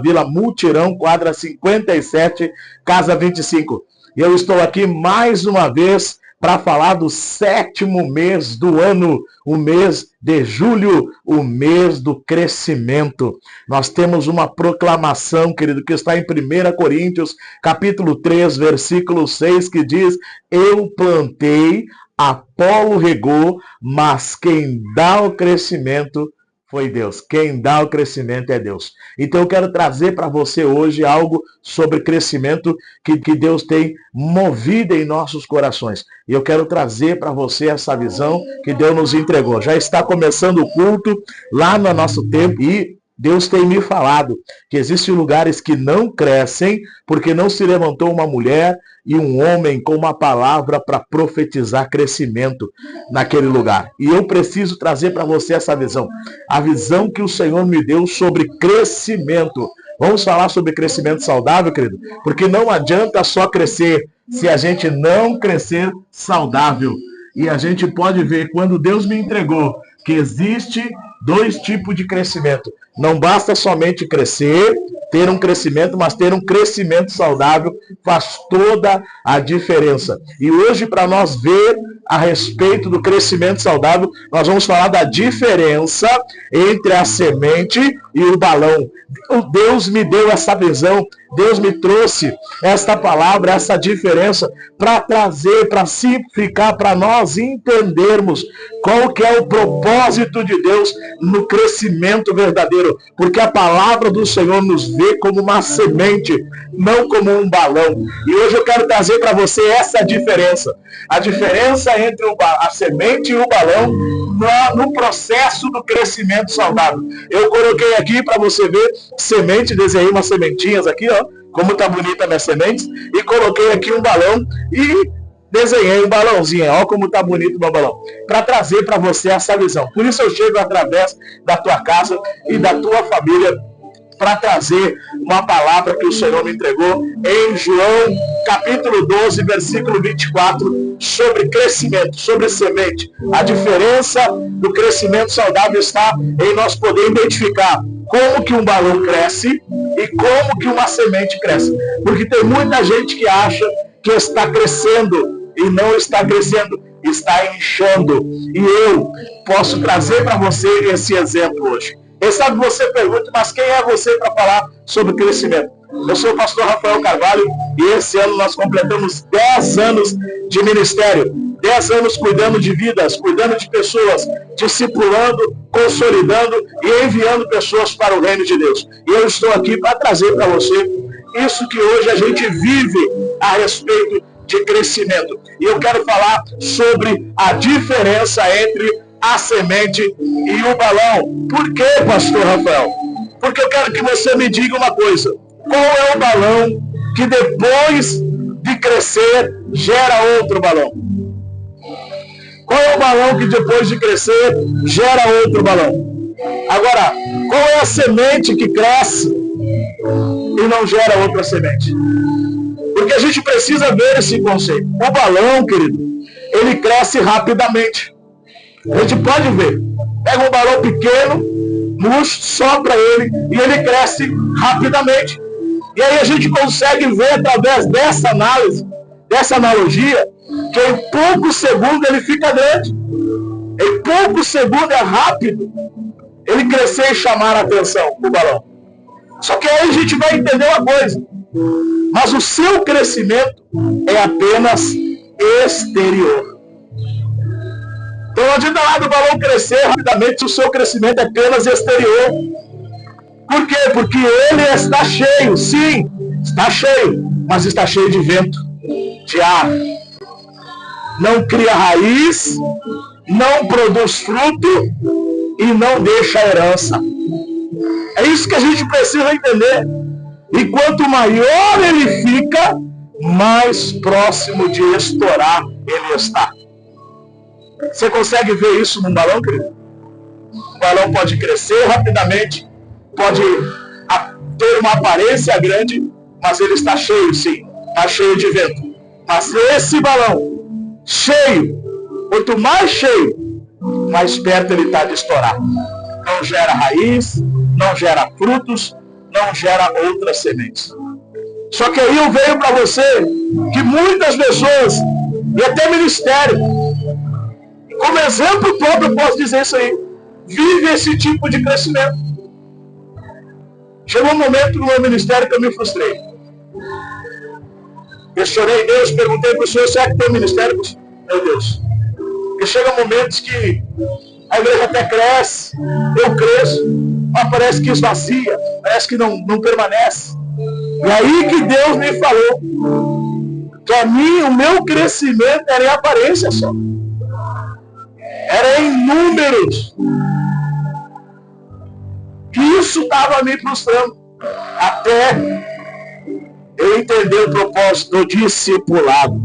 Vila Mutirão, quadra 57, casa 25. E eu estou aqui mais uma vez para falar do 7º mês do ano, o mês de julho, o mês do crescimento. Nós temos uma proclamação, querido, que está em 1 Coríntios, capítulo 3, versículo 6, que diz: eu plantei, Apolo regou, mas quem dá o crescimento foi Deus. Quem dá o crescimento é Deus. Então eu quero trazer para você hoje algo sobre crescimento que Deus tem movido em nossos corações. E eu quero trazer para você essa visão que Deus nos entregou. Já está começando o culto lá no nosso tempo e Deus tem me falado que existem lugares que não crescem porque não se levantou uma mulher e um homem com uma palavra para profetizar crescimento naquele lugar. E eu preciso trazer para você essa visão. A visão que o Senhor me deu sobre crescimento. Vamos falar sobre crescimento saudável, querido? Porque não adianta só crescer se a gente não crescer saudável. E a gente pode ver, quando Deus me entregou, que existe 2 tipos de crescimento. Não basta somente crescer, ter um crescimento, mas ter um crescimento saudável faz toda a diferença. E hoje, para nós ver a respeito do crescimento saudável, nós vamos falar da diferença entre a semente e o balão. Deus me deu essa visão, Deus me trouxe esta palavra, essa diferença, para trazer, para simplificar, para nós entendermos qual que é o propósito de Deus no crescimento verdadeiro. Porque a palavra do Senhor nos vê como uma semente, não como um balão. E hoje eu quero trazer para você essa diferença. A diferença entre a semente e o balão no processo do crescimento saudável. Eu coloquei aqui para você ver semente, desenhei umas sementinhas aqui, ó, como tá bonita minhas sementes, e coloquei aqui um balão e desenhei um balãozinho, ó como tá bonito o meu balão, para trazer para você essa visão. Por isso eu chego através da tua casa e da tua família para trazer uma palavra que o Senhor me entregou em João, capítulo 12, versículo 24, sobre crescimento, sobre semente. A diferença do crescimento saudável está em nós poder identificar como que um balão cresce e como que uma semente cresce. Porque tem muita gente que acha que está crescendo e não está crescendo, está inchando. E eu posso trazer para você esse exemplo hoje. Quem sabe você pergunta, mas quem é você para falar sobre crescimento? Eu sou o pastor Rafael Carvalho e esse ano nós completamos 10 anos de ministério. 10 anos cuidando de vidas, cuidando de pessoas, discipulando, consolidando e enviando pessoas para o reino de Deus. E eu estou aqui para trazer para você isso que hoje a gente vive a respeito de crescimento. E eu quero falar sobre a diferença entre a semente e o balão. Por quê, pastor Rafael? Porque eu quero que você me diga uma coisa. Qual é o balão que depois de crescer gera outro balão? Qual é o balão que depois de crescer gera outro balão? Agora, qual é a semente que cresce e não gera outra semente? Porque a gente precisa ver esse conceito. O balão, querido, ele cresce rapidamente. A gente pode ver. Pega um balão pequeno, murcho, sopra ele e ele cresce rapidamente. E aí a gente consegue ver através dessa análise, dessa analogia, que em poucos segundos ele fica grande. Em poucos segundos é rápido ele crescer e chamar a atenção do balão. Só que aí a gente vai entender uma coisa. Mas o seu crescimento é apenas exterior. Então não adianta lá do balão crescer rapidamente se o seu crescimento é apenas exterior. Por quê? Porque ele está cheio, sim, está cheio, mas está cheio de vento, de ar. Não cria raiz, não produz fruto e não deixa herança. É isso que a gente precisa entender. E quanto maior ele fica, mais próximo de estourar ele está. Você consegue ver isso num balão, querido? O balão pode crescer rapidamente, pode ter uma aparência grande, mas ele está cheio, sim, está cheio de vento. Mas esse balão, cheio, quanto mais cheio, mais perto ele está de estourar. Não gera raiz, não gera frutos, não gera outras sementes. Só que aí eu venho para você que muitas pessoas, e até ministério, como exemplo próprio eu posso dizer isso aí, vive esse tipo de crescimento. Chegou um momento no meu ministério que eu me frustrei. Questionei Deus, perguntei para o Senhor, será que tem um ministério? Meu Deus. Porque chega momentos que a igreja até cresce, eu cresço, mas parece que esvazia, parece que não permanece. E aí que Deus me falou que o meu crescimento era em aparência só. Era em números. Que isso estava me frustrando. Até eu entender o propósito do discipulado.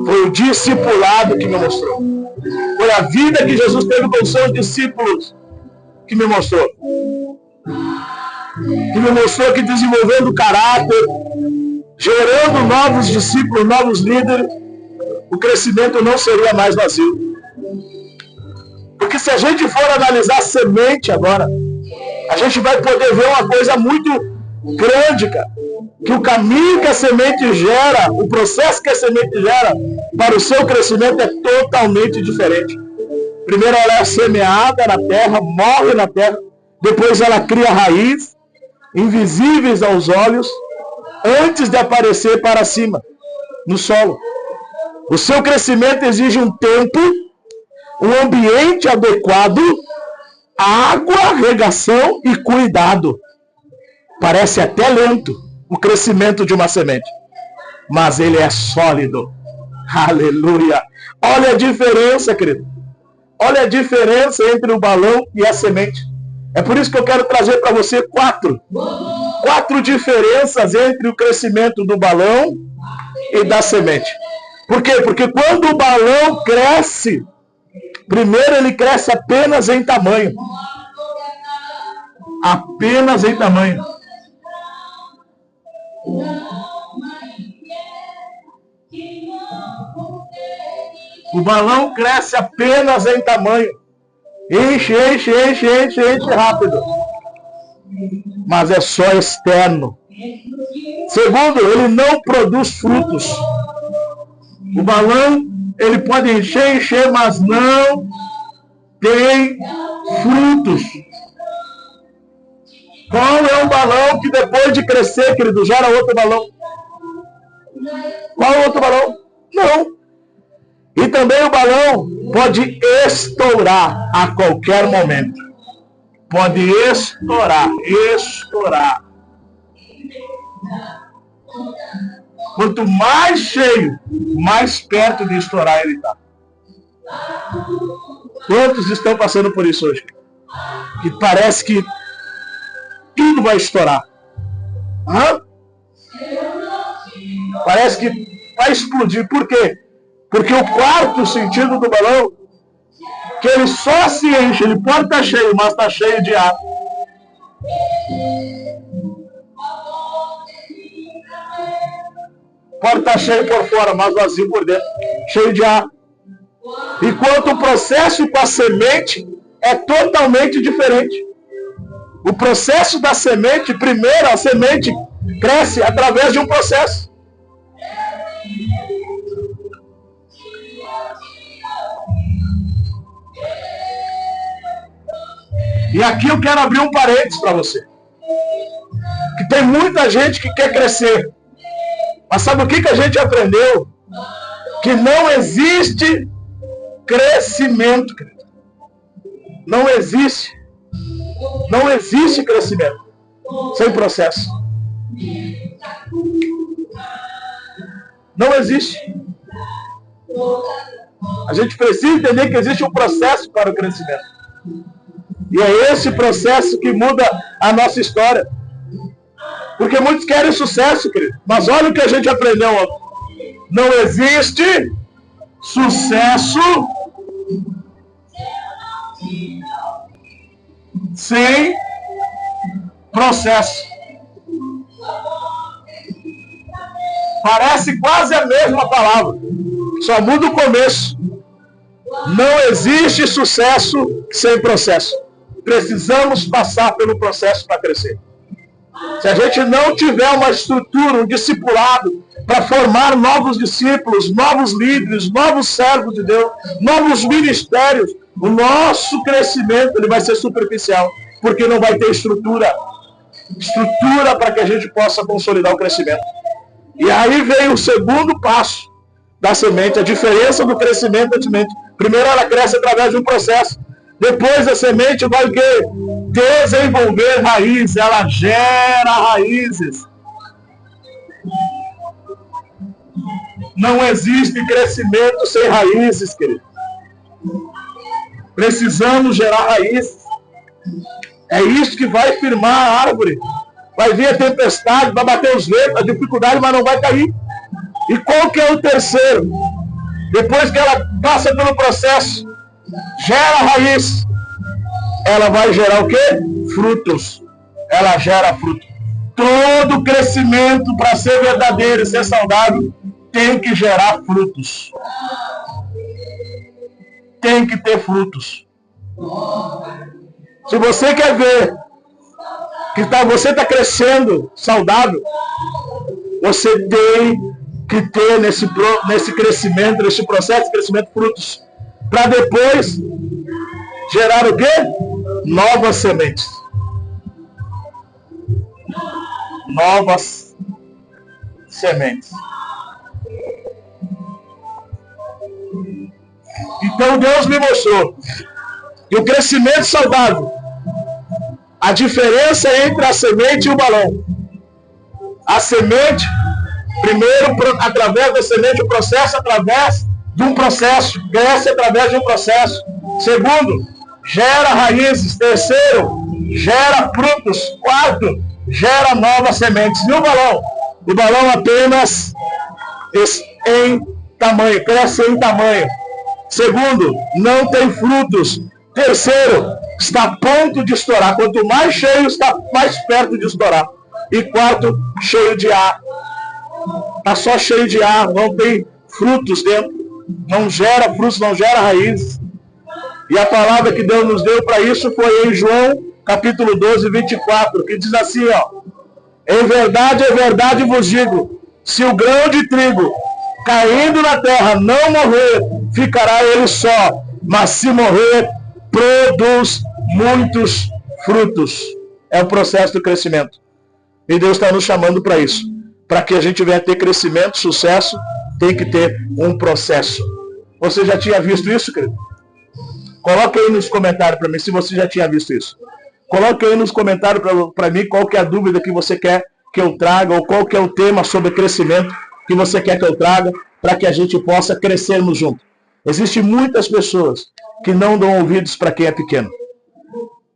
Foi o discipulado que me mostrou. Foi a vida que Jesus teve com os seus discípulos que me mostrou. Que me mostrou que desenvolvendo caráter, gerando novos discípulos, novos líderes, o crescimento não seria mais vazio. Porque se a gente for analisar a semente agora, a gente vai poder ver uma coisa muito grande, cara. Que o caminho que a semente gera, o processo que a semente gera para o seu crescimento é totalmente diferente. Primeiro ela é semeada na terra, morre na terra, depois ela cria raiz, invisíveis aos olhos, antes de aparecer para cima, no solo. O seu crescimento exige um tempo, um ambiente adequado, água, regação e cuidado. Parece até lento o crescimento de uma semente, mas ele é sólido. Aleluia! Olha a diferença, querido. Olha a diferença entre o balão e a semente. É por isso que eu quero trazer para você quatro diferenças entre o crescimento do balão e da semente. Por quê? Porque quando o balão cresce, primeiro ele cresce apenas em tamanho. Apenas em tamanho. O balão cresce apenas em tamanho. Enche rápido. Mas é só externo. Segundo, ele não produz frutos. O balão, ele pode encher, mas não tem frutos. Qual é o balão que depois de crescer, querido, gera outro balão? Qual é o outro balão? Não. E também o balão pode estourar a qualquer momento. Pode estourar. Quanto mais cheio, mais perto de estourar ele está. Quantos estão passando por isso hoje? Que parece que tudo vai estourar. Parece que vai explodir. Por quê? Porque o quarto sentido do balão, que ele só se enche, ele pode estar cheio, mas está cheio de ar. Pode estar cheio por fora, mas vazio por dentro, cheio de ar. Enquanto o processo com a semente é totalmente diferente. O processo da semente, primeiro a semente cresce através de um processo. E aqui eu quero abrir um parênteses para você. Que tem muita gente que quer crescer. Mas sabe o que a gente aprendeu? Que não existe crescimento. Não existe. Não existe crescimento sem processo. Não existe. A gente precisa entender que existe um processo para o crescimento. E é esse processo que muda a nossa história. Porque muitos querem sucesso, querido. Mas olha o que a gente aprendeu ontem. Não existe sucesso sem processo. Parece quase a mesma palavra. Só muda o começo. Não existe sucesso sem processo. Precisamos passar pelo processo para crescer. Se a gente não tiver uma estrutura, um discipulado, para formar novos discípulos, novos líderes, novos servos de Deus, novos ministérios, o nosso crescimento ele vai ser superficial, porque não vai ter estrutura para que a gente possa consolidar o crescimento. E aí vem o segundo passo da semente, a diferença do crescimento da semente. Primeiro ela cresce através de um processo. Depois a semente vai o quê? Desenvolver raízes. Ela gera raízes. Não existe crescimento sem raízes, querido. Precisamos gerar raízes. É isso que vai firmar a árvore. Vai vir a tempestade, vai bater os ventos, a dificuldade, mas não vai cair. E qual que é o terceiro? Depois que ela passa pelo processo, gera raiz, ela vai gerar o quê? Frutos. Ela gera fruto. Todo crescimento, para ser verdadeiro e ser saudável, tem que gerar frutos. Tem que ter frutos. Se você quer ver que você está crescendo saudável, você tem que ter nesse crescimento, nesse processo de crescimento, frutos. Para depois gerar o quê? Novas sementes. Novas sementes. Então Deus me mostrou que o crescimento saudável, a diferença entre a semente e o balão. A semente, primeiro, através da semente, o processo através de um processo. Cresce através de um processo. Segundo, gera raízes. Terceiro, gera frutos. Quarto, gera novas sementes. E o balão? O balão apenas em tamanho, cresce em tamanho. Segundo, não tem frutos. Terceiro, está a ponto de estourar. Quanto mais cheio, está mais perto de estourar. E quarto, cheio de ar. Está só cheio de ar, não tem frutos dentro. Não gera frutos, não gera raízes. E a palavra que Deus nos deu para isso foi em João, capítulo 12, 24, que diz assim, ó. Em verdade vos digo, se o grão de trigo caindo na terra não morrer, ficará ele só. Mas se morrer, produz muitos frutos. É o processo do crescimento. E Deus está nos chamando para isso. Para que a gente venha ter crescimento, sucesso, tem que ter um processo. Você já tinha visto isso, querido? Coloque aí nos comentários para mim se você já tinha visto isso. Coloque aí nos comentários para mim qual que é a dúvida que você quer que eu traga, ou qual que é o tema sobre crescimento que você quer que eu traga, para que a gente possa crescermos juntos. Existem muitas pessoas que não dão ouvidos para quem é pequeno.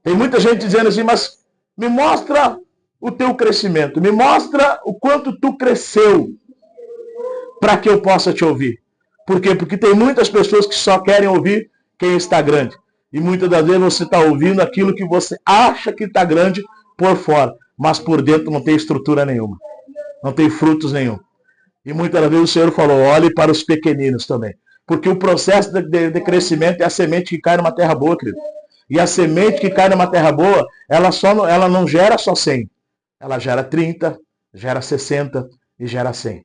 Tem muita gente dizendo assim, mas me mostra o teu crescimento, me mostra o quanto tu cresceu para que eu possa te ouvir. Por quê? Porque tem muitas pessoas que só querem ouvir quem está grande. E muitas das vezes você está ouvindo aquilo que você acha que está grande por fora, mas por dentro não tem estrutura nenhuma, não tem frutos nenhum. E muitas das vezes o Senhor falou, olhe para os pequeninos também. Porque o processo de crescimento é a semente que cai numa terra boa, querido. E a semente que cai numa terra boa, ela não gera só 100. Ela gera 30, gera 60 e gera 100.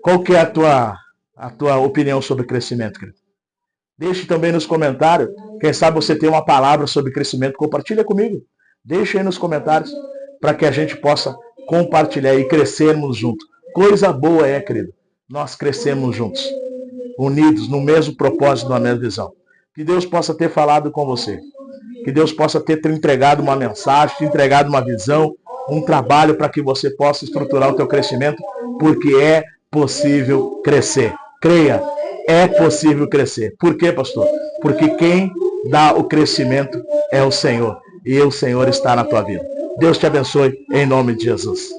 Qual que é a tua opinião sobre crescimento, querido? Deixe também nos comentários. Quem sabe você tem uma palavra sobre crescimento, compartilha comigo. Deixe aí nos comentários para que a gente possa compartilhar e crescermos juntos. Coisa boa é, querido, nós crescemos juntos, unidos no mesmo propósito, na mesma visão. Que Deus possa ter falado com você. Que Deus possa ter te entregado uma mensagem, te entregado uma visão, um trabalho para que você possa estruturar o teu crescimento, porque é possível crescer. Creia, é possível crescer. Por quê, pastor? Porque quem dá o crescimento é o Senhor. E o Senhor está na tua vida. Deus te abençoe em nome de Jesus.